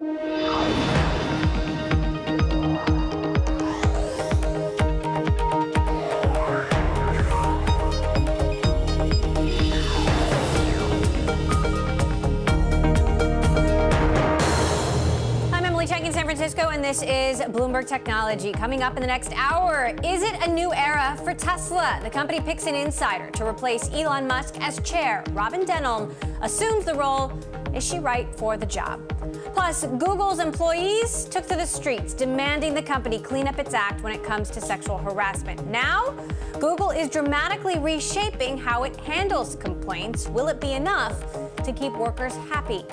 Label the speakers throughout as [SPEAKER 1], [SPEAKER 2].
[SPEAKER 1] And this is Bloomberg Technology. Coming up in the next hour, is it a new era for Tesla? The company picks an insider to replace Elon Musk as chair. Robin Denholm assumes the role. Is she right for the job? Plus, Google's employees took to the streets demanding the company clean up its act when it comes to sexual harassment. Now, Google is dramatically reshaping how it handles complaints. Will it be enough to keep workers happy?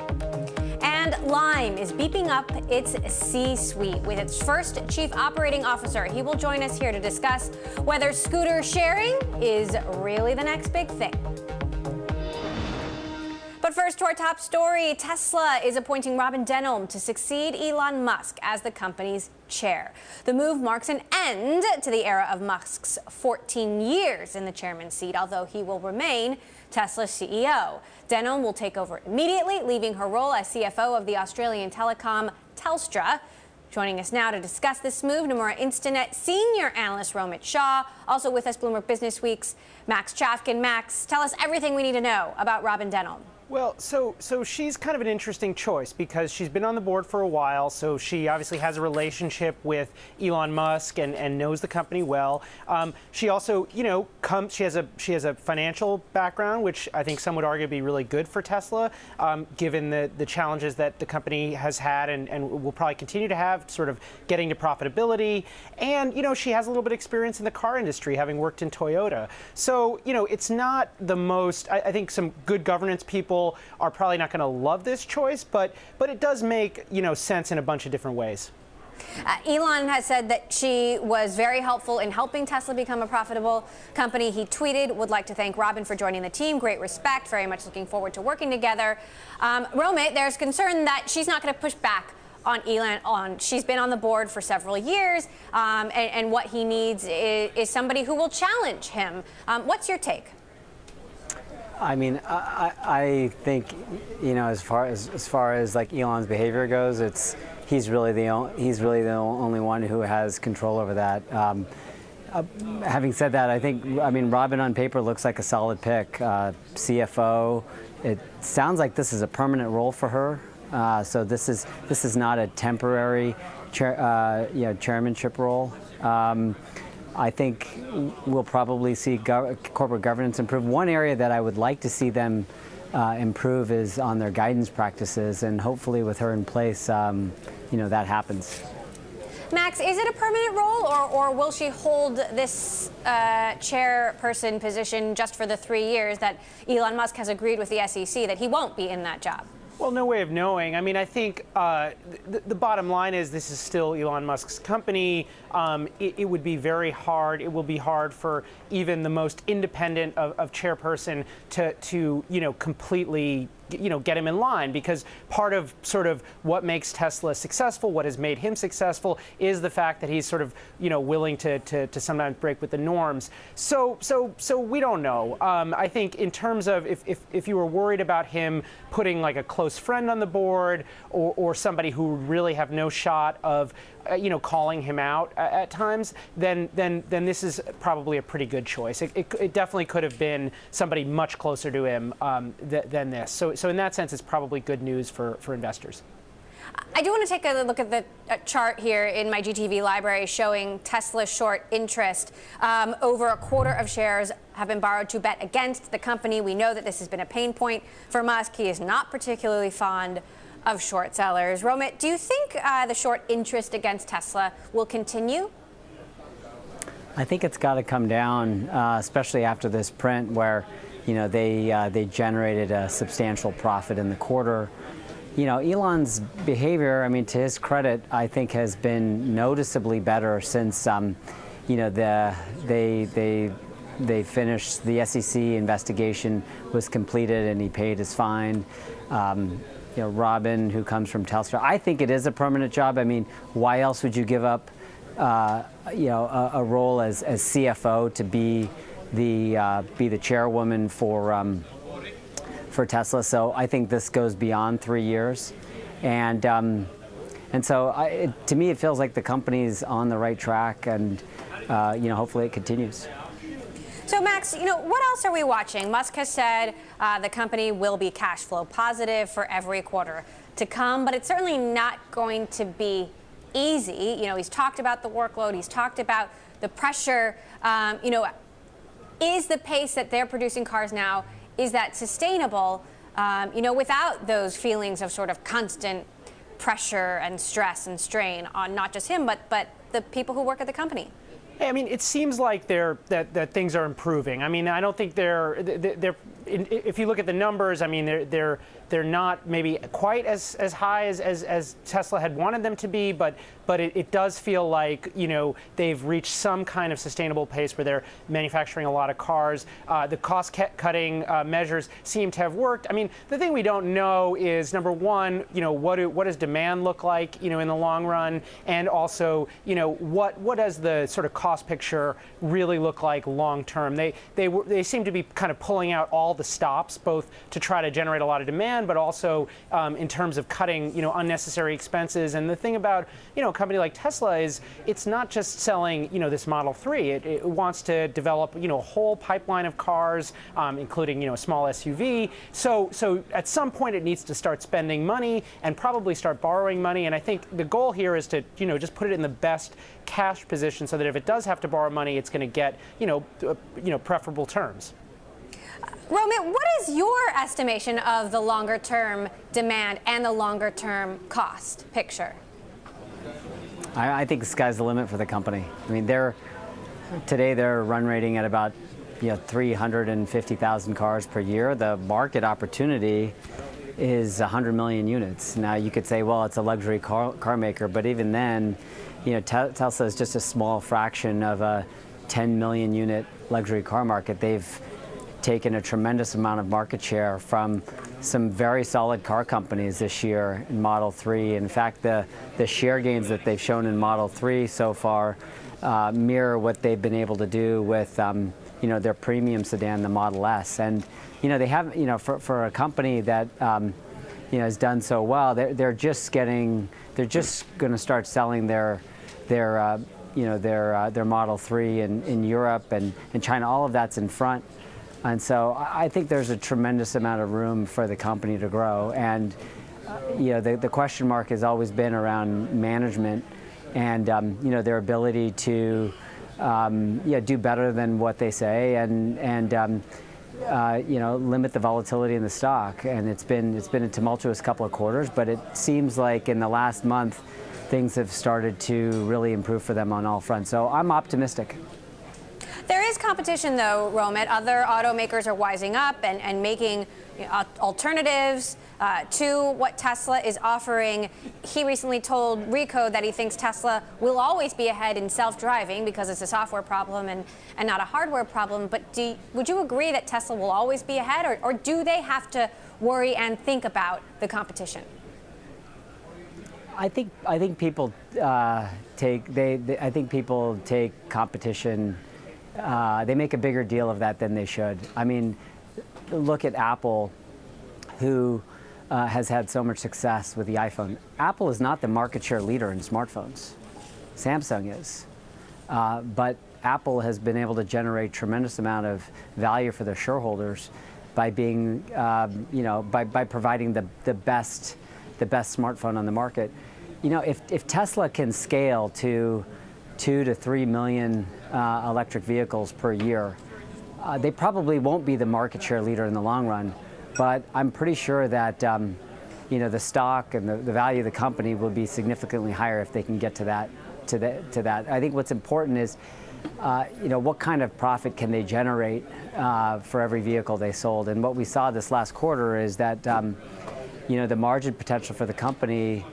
[SPEAKER 1] And Lime is beeping up its C-suite with its first chief operating officer. He will join us here to discuss whether scooter sharing is really the next big thing. But first, to our top story. Tesla is appointing Robin Denholm to succeed Elon Musk as the company's chair. The move marks an end to the era of Musk's 14 years in the chairman's seat, although he will remain Tesla's CEO. Denholm will take over immediately, leaving her role as CFO of the Australian telecom Telstra. Joining us now to discuss this move, Nomura Instinet senior analyst Romit Shah. Also with us, Bloomberg Business Week's Max Chafkin. Max, tell us everything we need to know about Robin Denholm.
[SPEAKER 2] Well, so she's kind of an interesting choice because she's been on the board for a while, so she obviously has a relationship with Elon Musk and knows the company well. She also, she has a financial background, which I think some would argue be really good for Tesla, given the challenges that the company has had and will probably continue to have, sort of getting to profitability. And, she has a little bit of experience in the car industry, having worked in Toyota. So, it's not the most, I think some good governance people are probably not going to love this choice, but it does make sense in a bunch of different ways.
[SPEAKER 1] Elon has said that she was very helpful in helping Tesla become a profitable company. He tweeted, would like to thank Robin for joining the team. Great respect. Very much looking forward to working together. Romit, there's concern that she's not going to push back on Elon. She's been on the board for several years, and what he needs is somebody who will challenge him. What's your take?
[SPEAKER 3] I mean, I think, as far as like Elon's behavior goes, he's really the only one who has control over that. Having said that, I mean, Robin on paper looks like a solid pick. CFO. It sounds like this is a permanent role for her. So this is not a temporary chairmanship role. I think we'll probably see corporate governance improve. One area that I would like to see them improve is on their guidance practices, and hopefully with her in place, that happens.
[SPEAKER 1] Max, is it a permanent role, or will she hold this chairperson position just for the 3 years that Elon Musk has agreed with the SEC that he won't be in that job?
[SPEAKER 2] Well, no way of knowing. I mean, I think the bottom line is this is still Elon Musk's company. It would be very hard. It will be hard for even the most independent of chairperson to completely get him in line, because part of sort of what makes Tesla successful, what has made him successful, is the fact that he's sort of willing to sometimes break with the norms. So we don't know. I think in terms of if you were worried about him putting like a close friend on the board or somebody who really have no shot of calling him out at times, then this is probably a pretty good choice. It definitely could have been somebody much closer to him than this. So in that sense, it's probably good news for investors.
[SPEAKER 1] I do want to take a look at the chart here in my GTV library showing Tesla's short interest. Over a quarter of shares have been borrowed to bet against the company. We know that this has been a pain point for Musk. He is not particularly fond of short sellers. Romit, do you think the short interest against Tesla will continue?
[SPEAKER 3] I think it's got to come down, especially after this print where, they generated a substantial profit in the quarter. Elon's behavior, I mean, to his credit, I think has been noticeably better since, they finished, the SEC investigation was completed and he paid his fine. Robin, who comes from Telstra, I think it is a permanent job. I mean, why else would you give up, a role as CFO to be the chairwoman for Tesla? So I think this goes beyond 3 years, and And so to me, it feels like the company's on the right track, and hopefully it continues.
[SPEAKER 1] So, Max, what else are we watching? Musk has said the company will be cash flow positive for every quarter to come, but it's certainly not going to be easy. He's talked about the workload. He's talked about the pressure. Is the pace that they're producing cars now, is that sustainable, without those feelings of sort of constant pressure and stress and strain on not just him, but the people who work at the company?
[SPEAKER 2] I mean, it seems like that things are improving. I mean, I don't think they're if you look at the numbers, I mean, they're not maybe quite as high as Tesla had wanted them to be, but it does feel like they've reached some kind of sustainable pace where they're manufacturing a lot of cars. The cost-cutting measures seem to have worked. I mean, the thing we don't know is, number one, what does demand look like, in the long run, and also, what does the sort of cost picture really look like long term? They seem to be kind of pulling out all the stops, both to try to generate a lot of demand, but also in terms of cutting, unnecessary expenses. And the thing about, a company like Tesla is it's not just selling, this Model 3. It wants to develop, a whole pipeline of cars, including, a small SUV. So at some point it needs to start spending money and probably start borrowing money. And I think the goal here is to, just put it in the best cash position so that if it does have to borrow money, it's going to get, preferable terms.
[SPEAKER 1] Romit, what is your estimation of the longer-term demand and the longer-term cost picture?
[SPEAKER 3] I think the sky's the limit for the company. I mean, today they're run rating at about 350,000 cars per year. The market opportunity is 100 million units. Now, you could say, well, it's a luxury car maker, but even then, Tesla is just a small fraction of a 10 million unit luxury car market. They've taken a tremendous amount of market share from some very solid car companies this year in Model 3. In fact, the share gains that they've shown in Model 3 so far mirror what they've been able to do with their premium sedan, the Model S. And they have, for a company that has done so well, they're just going to start selling their Model 3 in Europe and China. All of that's in front. And so I think there's a tremendous amount of room for the company to grow. And the question mark has always been around management and their ability to do better than what they say and limit the volatility in the stock. And it's been a tumultuous couple of quarters, but it seems like in the last month things have started to really improve for them on all fronts. So I'm optimistic.
[SPEAKER 1] There is competition, though, Romit. Other automakers are wising up and making alternatives to what Tesla is offering. He recently told Recode that he thinks Tesla will always be ahead in self-driving because it's a software problem and not a hardware problem. But would you agree that Tesla will always be ahead, or do they have to worry and think about the competition?
[SPEAKER 3] I think people take competition. They make a bigger deal of that than they should. I mean, look at Apple, who has had so much success with the iPhone. Apple is not the market share leader in smartphones. Samsung is. But Apple has been able to generate tremendous amount of value for their shareholders by being, by providing the best smartphone on the market. If Tesla can scale to 2 to 3 million electric vehicles per year, they probably won't be the market share leader in the long run. But I'm pretty sure that the stock and the value of the company will be significantly higher if they can get to that. I think what's important is what kind of profit can they generate for every vehicle they sold. And what we saw this last quarter is that the margin potential for the company,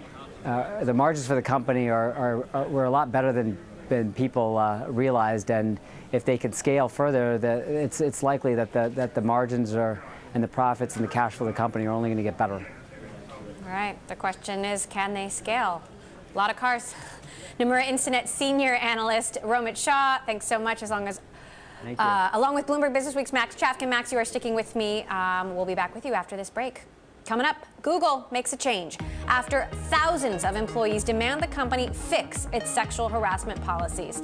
[SPEAKER 3] the margins for the company were a lot better than people realized. And if they could scale further, it's likely that the margins and the profits and the cash flow of the company are only going to get better.
[SPEAKER 1] All right. The question is, can they scale? A lot of cars. Nomura Instinet senior analyst Romit Shah, thanks so much. Thank you. Along with Bloomberg Businessweek's Max Chafkin. Max, you are sticking with me. We'll be back with you after this break. Coming up, Google makes a change after thousands of employees demand the company fix its sexual harassment policies.